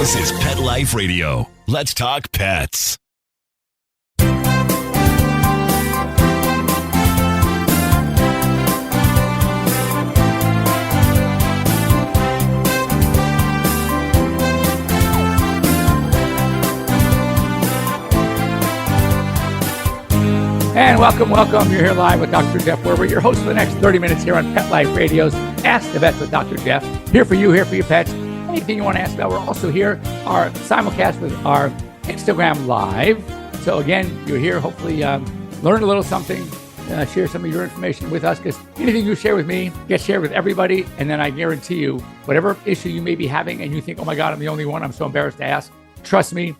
This is Pet Life Radio. Let's talk pets. And welcome. You're here live with Dr. Jeff Werber, your host for the next 30 minutes here on Pet Life Radio's Ask the Vet with Dr. Jeff. Here for you, here for your pets. Anything you want to ask about. We're also here, our simulcast with our Instagram Live. So again, you're here, hopefully learn a little something, share some of your information with us, because anything you share with me gets shared with everybody. And then I guarantee you, whatever issue you may be having and you think, oh my God, I'm the only one, I'm so embarrassed to ask. Trust me,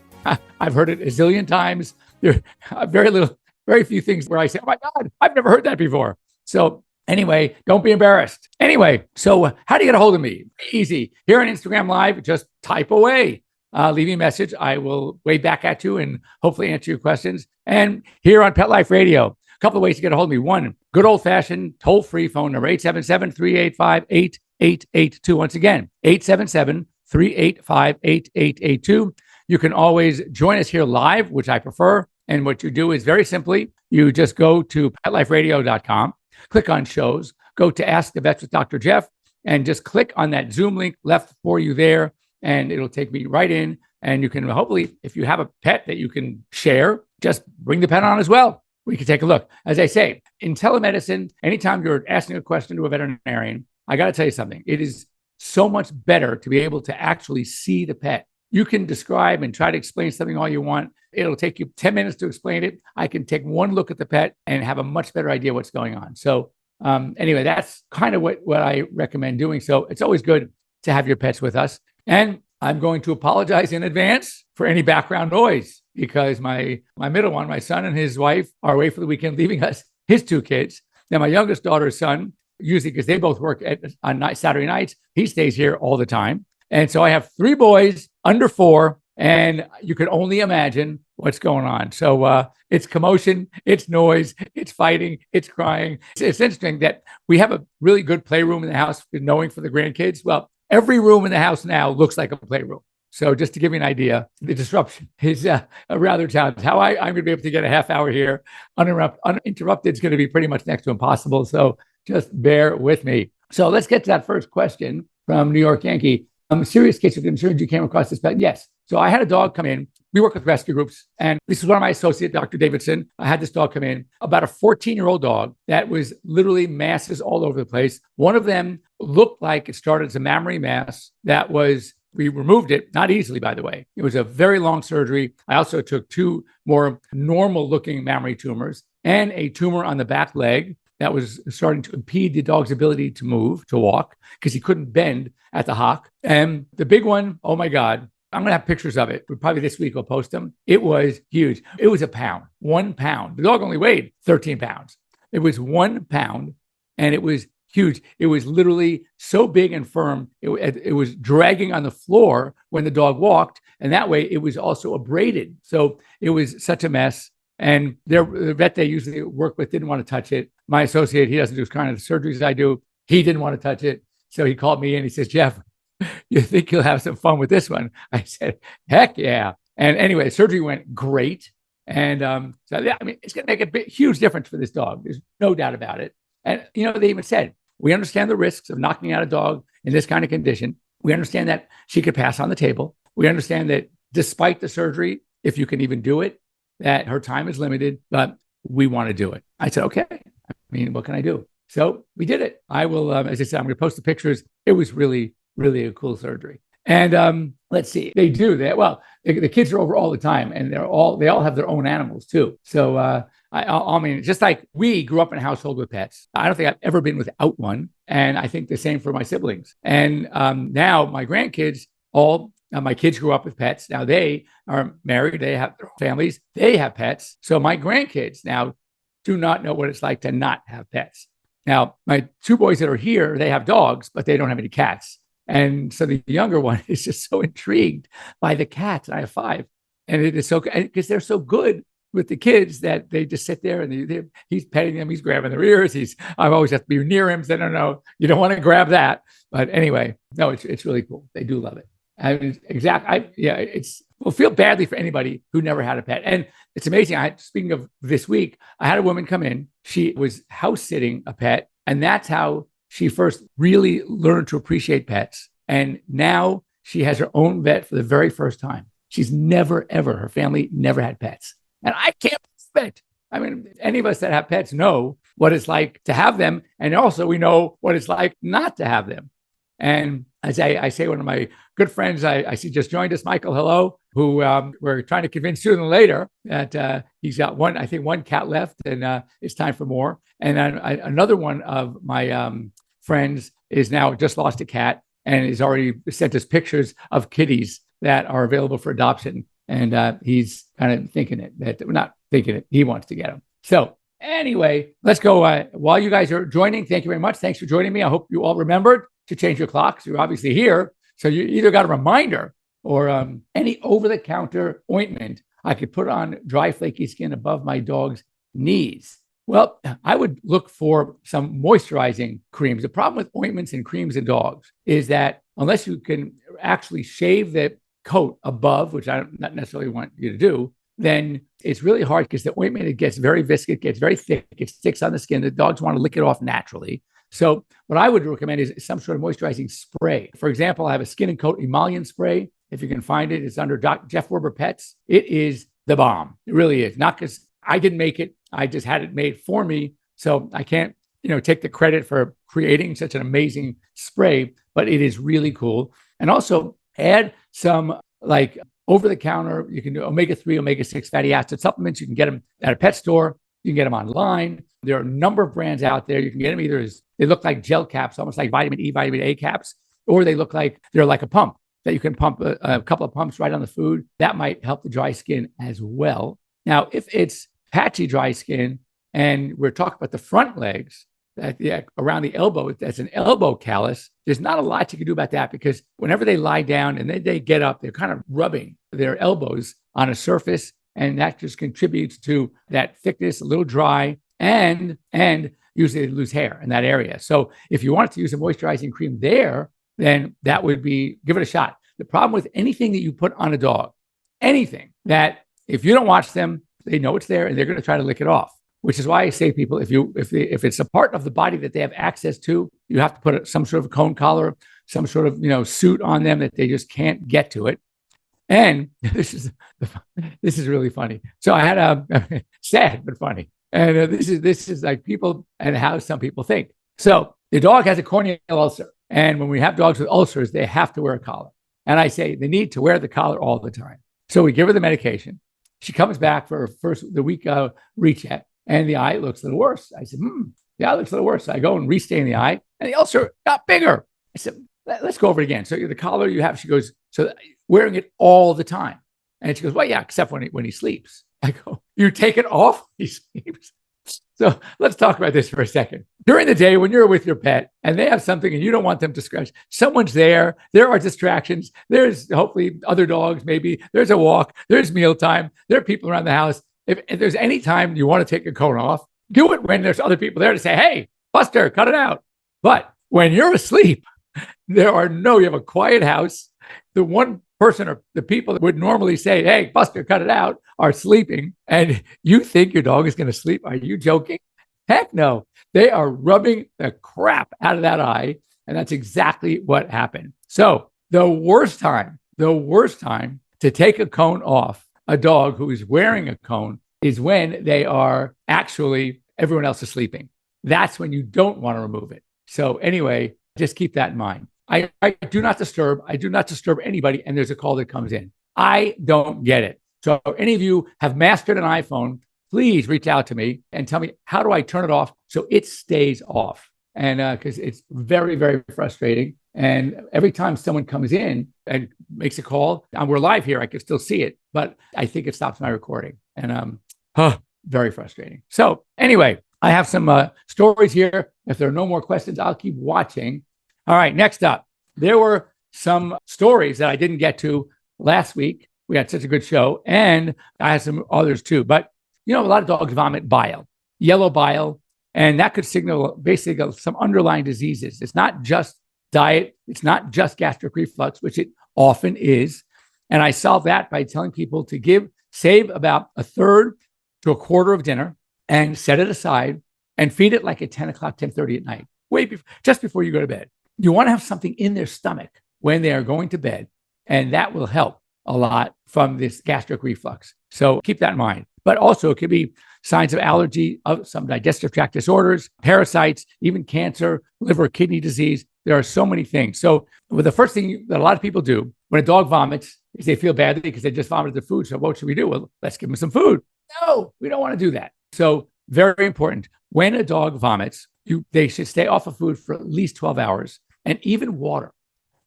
I've heard it a zillion times. There are very few things where I say, oh my God, I've never heard that before. So anyway, don't be embarrassed. Anyway, so how do you get a hold of me? Easy. Here on Instagram Live, just type away. Leave me a message. I will wave back at you and hopefully answer your questions. And here on Pet Life Radio, a couple of ways to get a hold of me. One, good old-fashioned toll-free phone number, 877-385-8882. Once again, 877-385-8882. You can always join us here live, which I prefer. And what you do is very simply, you just go to PetLifeRadio.com, click on shows, go to Ask the Vets with Dr. Jeff, and just click on that Zoom link left for you there, and it'll take me right in. And you can hopefully, if you have a pet that you can share, just bring the pet on as well. We can take a look. As I say, in telemedicine, anytime you're asking a question to a veterinarian, I got to tell you something. It is so much better to be able to actually see the pet. You can describe and try to explain something all you want. It'll take you 10 minutes to explain it. I can take one look at the pet and have a much better idea what's going on. So anyway, that's kind of what I recommend doing. So it's always good to have your pets with us. And I'm going to apologize in advance for any background noise because my middle one, my son and his wife, are away for the weekend, leaving us his two kids. Now, my youngest daughter's son, usually because they both work on Saturday nights, he stays here all the time. And so I have three boys under 4, and you can only imagine what's going on. So it's commotion, it's noise, it's fighting, it's crying. It's interesting that we have a really good playroom in the house, knowing for the grandkids. Well, every room in the house now looks like a playroom. So just to give you an idea, the disruption is rather challenging. How I'm going to be able to get a half hour here uninterrupted is going to be pretty much next to impossible. So just bear with me. So let's get to that first question from New York Yankee. Serious case of concern, you came across this pet? Yes. So I had a dog come in. We work with rescue groups. And this is one of my associates, Dr. Davidson. I had this dog come in, about a 14-year-old dog that was literally masses all over the place. One of them looked like it started as a mammary mass we removed it, not easily, by the way. It was a very long surgery. I also took 2 more normal-looking mammary tumors and a tumor on the back leg that was starting to impede the dog's ability to move, to walk, because he couldn't bend at the hock. And the big one, oh my God, I'm going to have pictures of it. Probably this week I'll post them. It was huge. It was a pound, 1 pound. The dog only weighed 13 pounds. It was 1 pound, and it was huge. It was literally so big and firm. It was dragging on the floor when the dog walked, and that way it was also abraded. So it was such a mess. And the vet they usually work with didn't want to touch it. My associate, he doesn't do kind of the surgeries I do. He didn't want to touch it. So he called me and he says, Jeff, you think you'll have some fun with this one? I said, heck yeah. And anyway, the surgery went great. And so, yeah, I mean, it's going to make a huge difference for this dog. There's no doubt about it. And, they even said, we understand the risks of knocking out a dog in this kind of condition. We understand that she could pass on the table. We understand that despite the surgery, if you can even do it, that her time is limited, but we want to do it. I said, okay. I mean, what can I do? So we did it. I will, as I said, I'm going to post the pictures. It was really, really a cool surgery. And let's see, they do that. Well, the kids are over all the time, and they all have their own animals too. So I mean, just like we grew up in a household with pets, I don't think I've ever been without one. And I think the same for my siblings. And now my grandkids, my kids grew up with pets. Now they are married. They have their own families. They have pets. So my grandkids now do not know what it's like to not have pets. Now, my 2 boys that are here, they have dogs, but they don't have any cats. And so the younger one is just so intrigued by the cats. I have 5. And it is so good because they're so good with the kids that they just sit there and he's petting them. He's grabbing their ears. I always have to be near him. So no, you don't want to grab that. But anyway, no, it's really cool. They do love it. I mean, it's, well, feel badly for anybody who never had a pet. And it's amazing. Speaking of this week, I had a woman come in. She was house sitting a pet, and that's how she first really learned to appreciate pets. And now she has her own vet for the very first time. She's never, ever, her family never had pets. And I can't believe it. I mean, any of us that have pets know what it's like to have them. And also we know what it's like not to have them. And as I say, one of my good friends, I see just joined us, Michael, hello, who we're trying to convince sooner than later that he's got one cat left, and it's time for more. And then another one of my friends is now just lost a cat and has already sent us pictures of kitties that are available for adoption. And he's kind of thinking it, that we're not thinking it, he wants to get them. So anyway, let's go. While you guys are joining, thank you very much. Thanks for joining me. I hope you all remembered to change your clocks. You're obviously here. So you either got a reminder or any over-the-counter ointment I could put on dry, flaky skin above my dog's knees. Well, I would look for some moisturizing creams. The problem with ointments and creams in dogs is that unless you can actually shave the coat above, which I don't not necessarily want you to do, then it's really hard because the ointment, it gets very viscous, it gets very thick, it sticks on the skin. The dogs want to lick it off naturally. So what I would recommend is some sort of moisturizing spray. For example, I have a skin and coat emollient spray. If you can find it, it's under Jeff Werber Pets. It is the bomb. It really is. Not because I didn't make it. I just had it made for me. So I can't, take the credit for creating such an amazing spray, but it is really cool. And also add some like over-the-counter, you can do omega-3, omega-6 fatty acid supplements. You can get them at a pet store. You can get them online. There are a number of brands out there. You can get them either as, they look like gel caps, almost like vitamin E, vitamin A caps, or they look like they're like a pump that you can pump a couple of pumps right on the food. That might help the dry skin as well. Now, if it's patchy dry skin and we're talking about the front legs, around the elbow, that's an elbow callus, there's not a lot you can do about that because whenever they lie down and then they get up, they're kind of rubbing their elbows on a surface, and that just contributes to that thickness, a little dry, and usually they lose hair in that area. So if you wanted to use a moisturizing cream there, then that would be, give it a shot. The problem with anything that you put on a dog, anything that if you don't watch them, they know it's there and they're going to try to lick it off. Which is why I say people, if it's a part of the body that they have access to, you have to put some sort of cone collar, some sort of suit on them that they just can't get to it. And this is really funny. So I had a sad but funny, and this is like people and how some people think. So the dog has a corneal ulcer, and when we have dogs with ulcers, they have to wear a collar. And I say they need to wear the collar all the time. So we give her the medication. She comes back for the week recheck. And the eye looks a little worse. I said, the eye looks a little worse. So I go and restain the eye, and the ulcer got bigger. I said, let's go over it again. So the collar you have, she goes, so wearing it all the time. And she goes, well, yeah, except when he sleeps. I go, you take it off when he sleeps? So let's talk about this for a second. During the day, when you're with your pet and they have something and you don't want them to scratch, someone's there. There are distractions. There's hopefully other dogs, maybe. There's a walk. There's mealtime. There are people around the house. If there's any time you want to take a cone off, do it when there's other people there to say, hey, Buster, cut it out. But when you're asleep, you have a quiet house. The one person or the people that would normally say, hey, Buster, cut it out, are sleeping. And you think your dog is going to sleep. Are you joking? Heck no. They are rubbing the crap out of that eye. And that's exactly what happened. So the worst time to take a cone off a dog who is wearing a cone is when they are actually, everyone else is sleeping. That's when you don't want to remove it. So anyway, just keep that in mind. I do not disturb. I do not disturb anybody. And there's a call that comes in. I don't get it. So if any of you have mastered an iPhone, please reach out to me and tell me, how do I turn it off so it stays off? And because it's very, very frustrating. And every time someone comes in and makes a call, and we're live here, I can still see it, but I think it stops my recording. And very frustrating. So anyway, I have some stories here. If there are no more questions, I'll keep watching. All right, next up, there were some stories that I didn't get to last week. We had such a good show, and I had some others too. But, a lot of dogs vomit bile, yellow bile, and that could signal basically some underlying diseases. It's not just diet. It's not just gastric reflux, which it often is. And I solve that by telling people to save about a third to a quarter of dinner and set it aside and feed it like at 10 o'clock, 10:30 at night, just before you go to bed. You want to have something in their stomach when they are going to bed, and that will help a lot from this gastric reflux. So keep that in mind. But also it could be signs of allergy, of some digestive tract disorders, parasites, even cancer, liver, kidney disease. There are so many things. So the first thing that a lot of people do when a dog vomits is they feel badly because they just vomited the food. So what should we do? Well, let's give them some food. No, we don't want to do that. So very important. When a dog vomits, they should stay off of food for at least 12 hours and even water.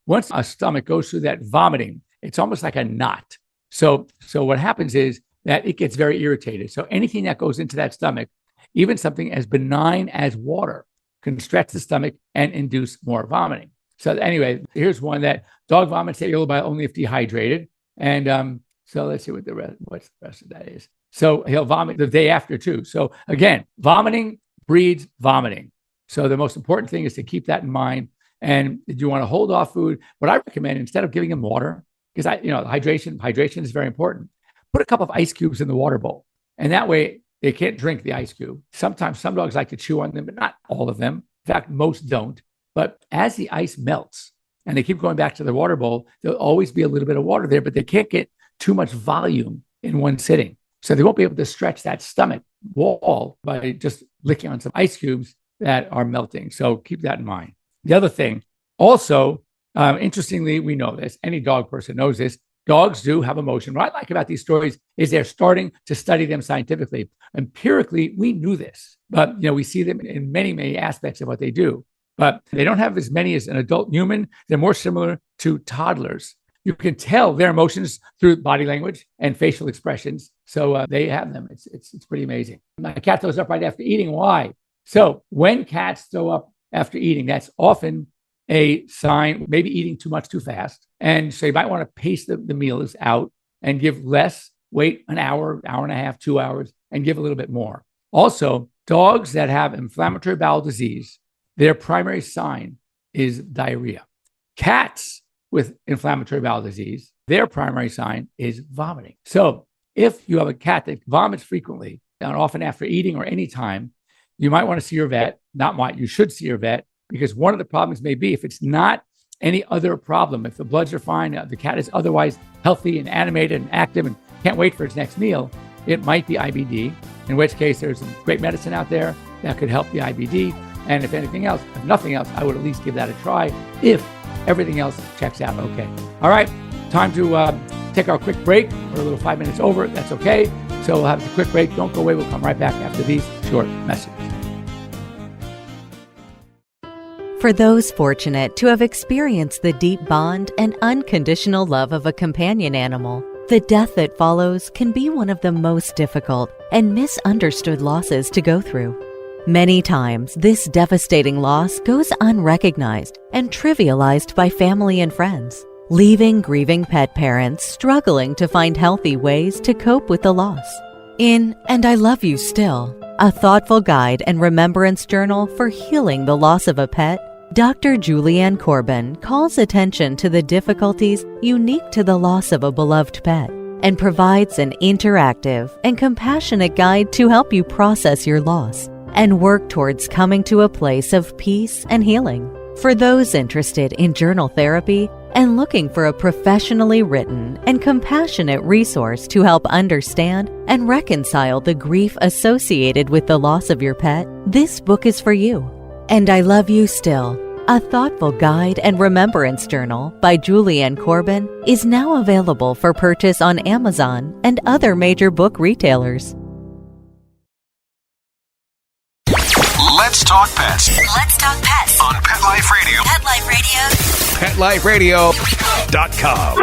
Once a stomach goes through that vomiting, it's almost like a knot. So what happens is that it gets very irritated. So anything that goes into that stomach, even something as benign as water, can stretch the stomach and induce more vomiting. So anyway, here's one that dog vomits able by only if dehydrated. And so let's see what the rest of that is. So he'll vomit the day after too. So again, vomiting breeds vomiting. So the most important thing is to keep that in mind. And if you want to hold off food, what I recommend, instead of giving him water, because hydration is very important, put a couple of ice cubes in the water bowl. And that way they can't drink the ice cube. Sometimes some dogs like to chew on them, but not all of them. In fact, most don't. But as the ice melts and they keep going back to the water bowl, there'll always be a little bit of water there, but they can't get too much volume in one sitting. So they won't be able to stretch that stomach wall by just licking on some ice cubes that are melting. So keep that in mind. The other thing, also, interestingly, we know this, any dog person knows this, dogs do have emotion. What I like about these stories is they're starting to study them scientifically. Empirically, we knew this, but we see them in many, many aspects of what they do. But they don't have as many as an adult human. They're more similar to toddlers. You can tell their emotions through body language and facial expressions. So they have them. It's pretty amazing. My cat throws up right after eating. Why? So when cats throw up after eating, that's often a sign, maybe eating too much too fast. And so you might want to pace the meals out and give less, wait an hour, hour and a half, 2 hours, and give a little bit more. Also, dogs that have inflammatory bowel disease, their primary sign is diarrhea. Cats with inflammatory bowel disease, their primary sign is vomiting. So if you have a cat that vomits frequently, and often after eating or any time, you might want to see your vet. You should see your vet, because one of the problems may be, if it's not any other problem, if the bloods are fine, the cat is otherwise healthy and animated and active and can't wait for its next meal, it might be IBD, in which case there's some great medicine out there that could help the IBD. And if nothing else, I would at least give that a try if everything else checks out okay. All right, time to take our quick break. We're a little 5 minutes over. That's okay. So we'll have a quick break. Don't go away. We'll come right back after these short messages. For those fortunate to have experienced the deep bond and unconditional love of a companion animal, the death that follows can be one of the most difficult and misunderstood losses to go through. Many times, this devastating loss goes unrecognized and trivialized by family and friends, leaving grieving pet parents struggling to find healthy ways to cope with the loss. In And I Love You Still, a thoughtful guide and remembrance journal for healing the loss of a pet, Dr. Julianne Corbin calls attention to the difficulties unique to the loss of a beloved pet and provides an interactive and compassionate guide to help you process your loss and work towards coming to a place of peace and healing. For those interested in journal therapy and looking for a professionally written and compassionate resource to help understand and reconcile the grief associated with the loss of your pet, this book is for you. And I Love You Still, a thoughtful guide and remembrance journal by Julianne Corbin, is now available for purchase on Amazon and other major book retailers. Let's talk pets. Let's talk pets On Pet Life Radio. Pet Life Radio. PetLifeRadio.com.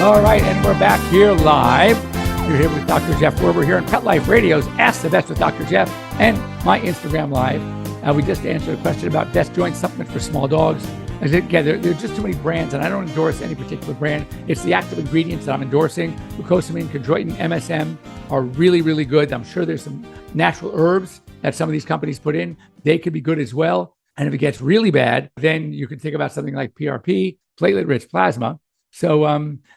All right, and we're back here live. You're here with Dr. Jeff Werber here on Pet Life Radio's Ask the Vets with Dr. Jeff and my Instagram Live. We just answered a question about best joint supplement for small dogs. Again, there are just too many brands, and I don't endorse any particular brand. It's the active ingredients that I'm endorsing. Glucosamine, chondroitin, MSM are really, really good. I'm sure there's some natural herbs that some of these companies put in. They could be good as well. And if it gets really bad, then you can think about something like PRP, platelet-rich plasma. So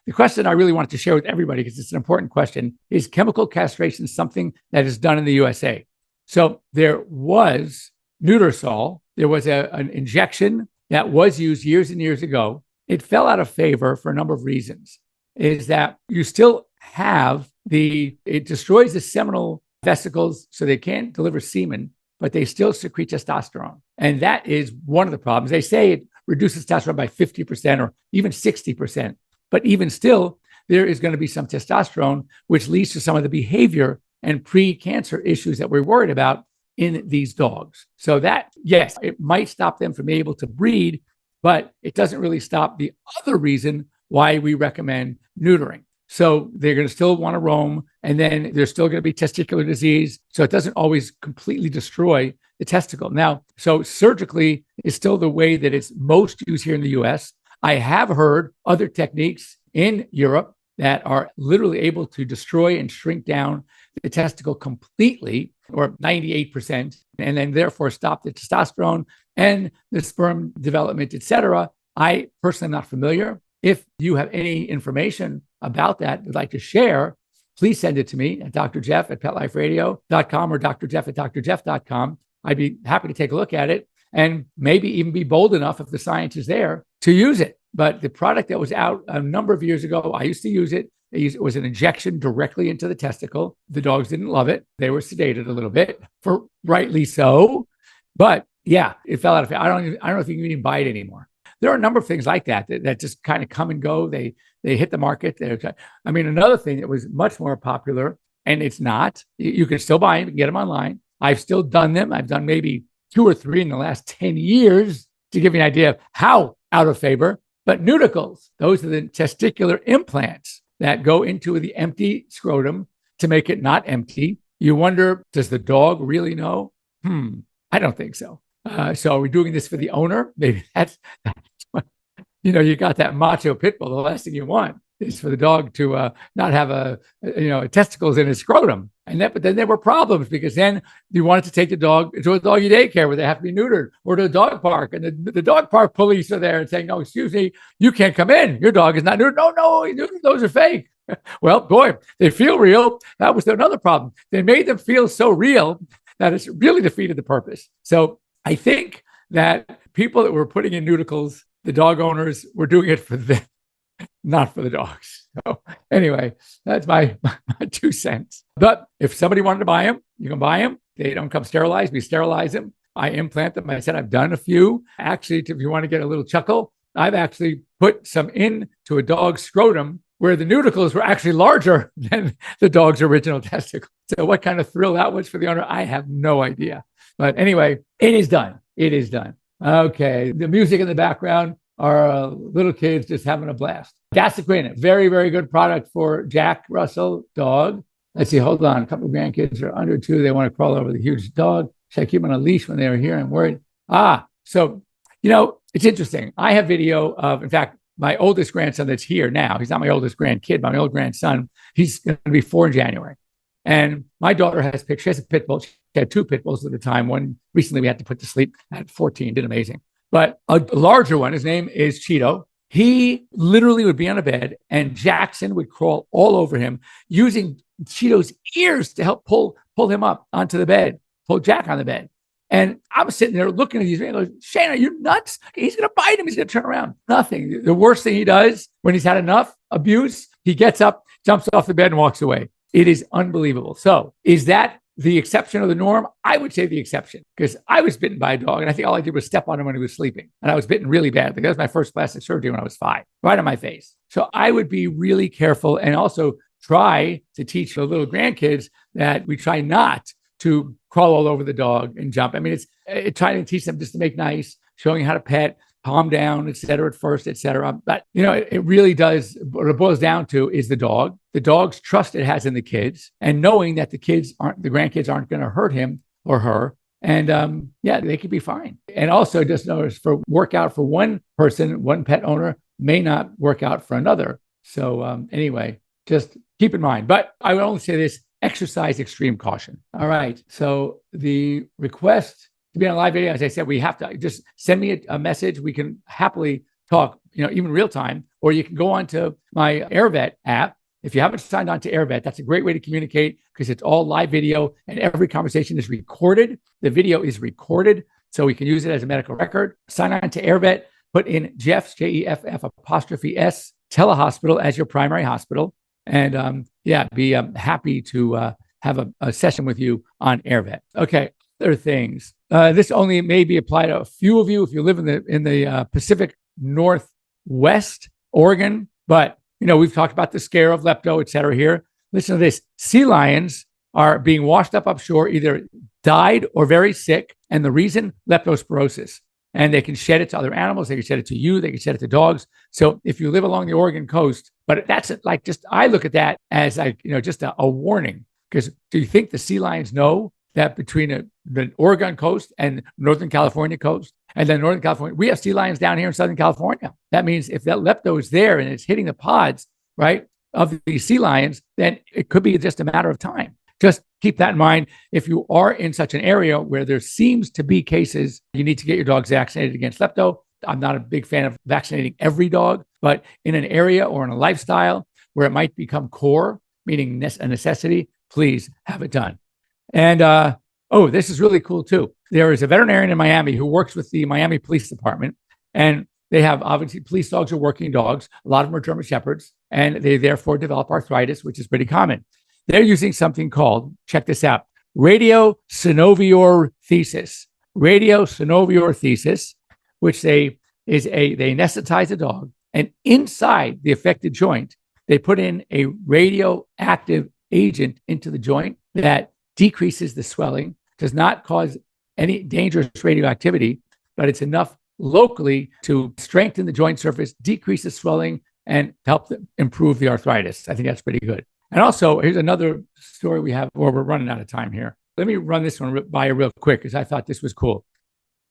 the question I really wanted to share with everybody, because it's an important question, is chemical castration something that is done in the USA? So there was Nutrasol. There was an injection that was used years and years ago. It fell out of favor for a number of reasons. Is that you still have it destroys the seminal vesicles, so they can't deliver semen, but they still secrete testosterone. And that is one of the problems. They say it reduces testosterone by 50% or even 60%. But even still, there is going to be some testosterone, which leads to some of the behavior and pre-cancer issues that we're worried about in these dogs. So that, yes, it might stop them from being able to breed, but it doesn't really stop the other reason why we recommend neutering. So they're going to still want to roam, and then there's still going to be testicular disease. So it doesn't always completely destroy the testicle. Now, so surgically is still the way that it's most used here in the US. I have heard other techniques in Europe that are literally able to destroy and shrink down the testicle completely, or 98%, and then therefore stop the testosterone and the sperm development, et cetera. I personally am not familiar. If you have any information about that would like to share, please send it to me at drjeff@petliferadio.com or drjeff@drjeff.com. I'd be happy to take a look at it and maybe even be bold enough, if the science is there, to use it. But the product that was out a number of years ago, I used to use it. It was an injection directly into the testicle. The dogs didn't love it. They were sedated a little bit, for rightly so. But yeah, it fell out of favor. I don't know if you can even buy it anymore. There are a number of things like that just kind of come and go. They hit the market. Another thing that was much more popular, and it's not, you can still buy them, you can get them online. I've still done them. I've done maybe 2 or 3 in the last 10 years to give you an idea of how out of favor. But Nuticles, those are the testicular implants that go into the empty scrotum to make it not empty. You wonder, does the dog really know? I don't think so. So are we doing this for the owner? Maybe that's you got that macho pit bull. The last thing you want is for the dog to not have testicles in his scrotum. But then there were problems, because then you wanted to take the dog to a doggy daycare where they have to be neutered, or to a dog park, and the dog park police are there and saying, "No, excuse me, you can't come in. Your dog is not neutered." No, those are fake. Well, boy, they feel real. That was another problem. They made them feel so real that it's really defeated the purpose. So I think that people that were putting in Nuticles, the dog owners, were doing it for them, not for the dogs. So anyway, that's my 2 cents. But if somebody wanted to buy them, you can buy them. They don't come sterilized. We sterilize them. I implant them. I said I've done a few. Actually, if you want to get a little chuckle, I've actually put some into a dog's scrotum where the Nuticles were actually larger than the dog's original testicle. So what kind of thrill that was for the owner, I have no idea. But anyway, it is done. It is done. Okay. The music in the background are little kids just having a blast. Gasagreen, very, very good product for Jack Russell dog. Let's see, hold on. A couple of grandkids are under 2. They want to crawl over the huge dog. Should I keep them on a leash when they were here? I'm worried. So, it's interesting. I have video of, in fact, my oldest grandson that's here now. He's not my oldest grandkid, but my old grandson. He's going to be 4 in January. And my daughter has pictures. She has a pit bull. She had 2 pit bulls at the time. One recently we had to put to sleep at 14, did amazing. But a larger one, his name is Cheeto. He literally would be on a bed and Jackson would crawl all over him using Cheeto's ears to help pull him up onto the bed, pull Jack on the bed. And I was sitting there looking at these and I go, Shane, are you nuts? He's going to bite him. He's going to turn around. Nothing. The worst thing he does when he's had enough abuse, he gets up, jumps off the bed and walks away. It is unbelievable. So is that the exception or the norm? I would say the exception, because I was bitten by a dog and I think all I did was step on him when he was sleeping. And I was bitten really badly. That was my first plastic surgery when I was 5, right on my face. So I would be really careful and also try to teach the little grandkids that we try not to crawl all over the dog and jump. I mean, it's trying to teach them just to make nice, showing how to pet, palm down, et cetera, at first, et cetera. But, it really does, what it boils down to is the dog's trust it has in the kids, and knowing that the grandkids aren't going to hurt him or her, And yeah, they could be fine. And also just notice for workout for one person, one pet owner may not work out for another. So anyway, just keep in mind. But I would only say this, exercise extreme caution. All right. So the request to be on a live video, as I said, we have to just send me a message. We can happily talk, even real time, or you can go on to my AirVet app. If you haven't signed on to AirVet, that's a great way to communicate because it's all live video and every conversation is recorded. The video is recorded, so we can use it as a medical record. Sign on to AirVet, put in Jeff's, JEFF''S, telehospital as your primary hospital. And be happy to have a session with you on AirVet. Okay, other things. This only may be applied to a few of you if you live in the Pacific Northwest, Oregon, but we've talked about the scare of lepto, et cetera here. Listen to this. Sea lions are being washed up offshore, either died or very sick. And the reason, leptospirosis. And they can shed it to other animals. They can shed it to you. They can shed it to dogs. So if you live along the Oregon coast, but that's like I look at that as just a warning. Because do you think the sea lions know that between the Oregon coast and Northern California coast, and then Northern California, we have sea lions down here in Southern California. That means if that lepto is there and it's hitting the pods, right, of these sea lions, then it could be just a matter of time. Just keep that in mind. If you are in such an area where there seems to be cases, you need to get your dogs vaccinated against lepto. I'm not a big fan of vaccinating every dog, but in an area or in a lifestyle where it might become core, meaning a necessity, please have it done. And this is really cool too. There is a veterinarian in Miami who works with the Miami Police Department, and they have, obviously, police dogs are working dogs. A lot of them are German Shepherds, and they therefore develop arthritis, which is pretty common. They're using something called, check this out, radiosynoviorthesis. Radiosynoviorthesis, which they anesthetize a dog, and inside the affected joint, they put in a radioactive agent into the joint that decreases the swelling, does not cause any dangerous radioactivity, but it's enough locally to strengthen the joint surface, decrease the swelling, and help improve the arthritis. I think that's pretty good. And also, here's another story we have, or we're running out of time here. Let me run this one by you real quick because I thought this was cool.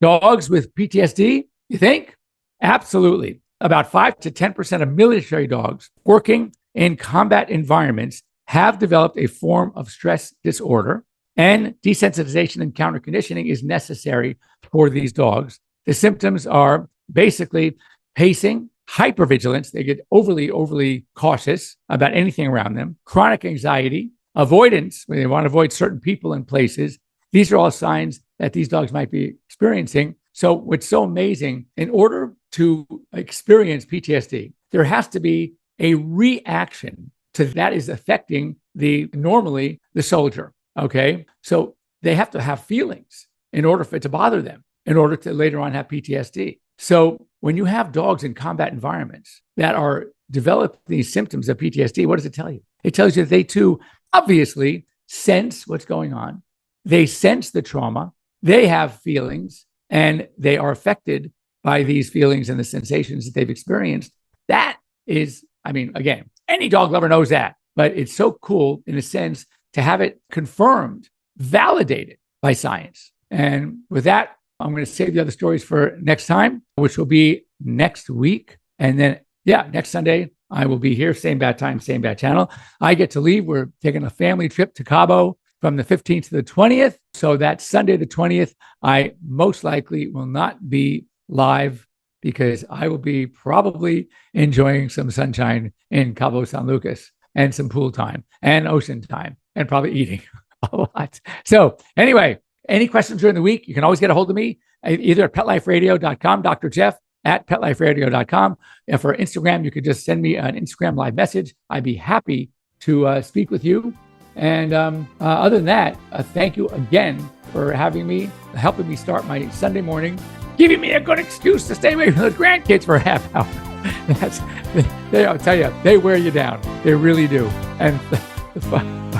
Dogs with PTSD, you think? Absolutely. About 5 to 10% of military dogs working in combat environments have developed a form of stress disorder, and desensitization and counter conditioning is necessary for these dogs. The symptoms are basically pacing, hypervigilance. They get overly cautious about anything around them, chronic anxiety, avoidance, when they want to avoid certain people and places. These are all signs that these dogs might be experiencing. So what's so amazing, in order to experience PTSD, there has to be a reaction to that is affecting normally the soldier. Okay. So they have to have feelings in order for it to bother them, in order to later on have PTSD. So when you have dogs in combat environments that are developing these symptoms of PTSD, what does it tell you? It tells you that they too obviously sense what's going on. They sense the trauma. They have feelings, and they are affected by these feelings and the sensations that they've experienced. That is, again, any dog lover knows that, but it's so cool in a sense to have it confirmed, validated by science. And with that, I'm going to save the other stories for next time, which will be next week. And then, next Sunday, I will be here, same bad time, same bad channel. I get to leave. We're taking a family trip to Cabo from the 15th to the 20th. So that Sunday, the 20th, I most likely will not be live because I will be probably enjoying some sunshine in Cabo San Lucas and some pool time and ocean time and probably eating a lot. So anyway, any questions during the week, you can always get a hold of me either at PetLifeRadio.com, Dr. Jeff at PetLifeRadio.com. And for Instagram, you could just send me an Instagram live message. I'd be happy to speak with you. And other than that, thank you again for having me, helping me start my Sunday morning, giving me a good excuse to stay away from the grandkids for a half hour. I'll tell you, they wear you down. They really do. And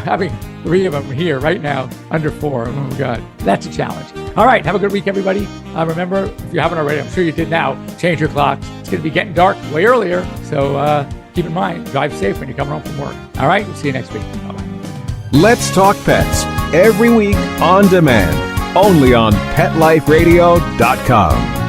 having 3 of them here right now under 4, oh my God, that's a challenge. All right, have a good week, everybody. Remember, if you haven't already, I'm sure you did now, change your clocks. It's going to be getting dark way earlier. So keep in mind, drive safe when you're coming home from work. All right, we'll see you next week. Bye-bye. Let's Talk Pets, every week on demand. only on PetLifeRadio.com.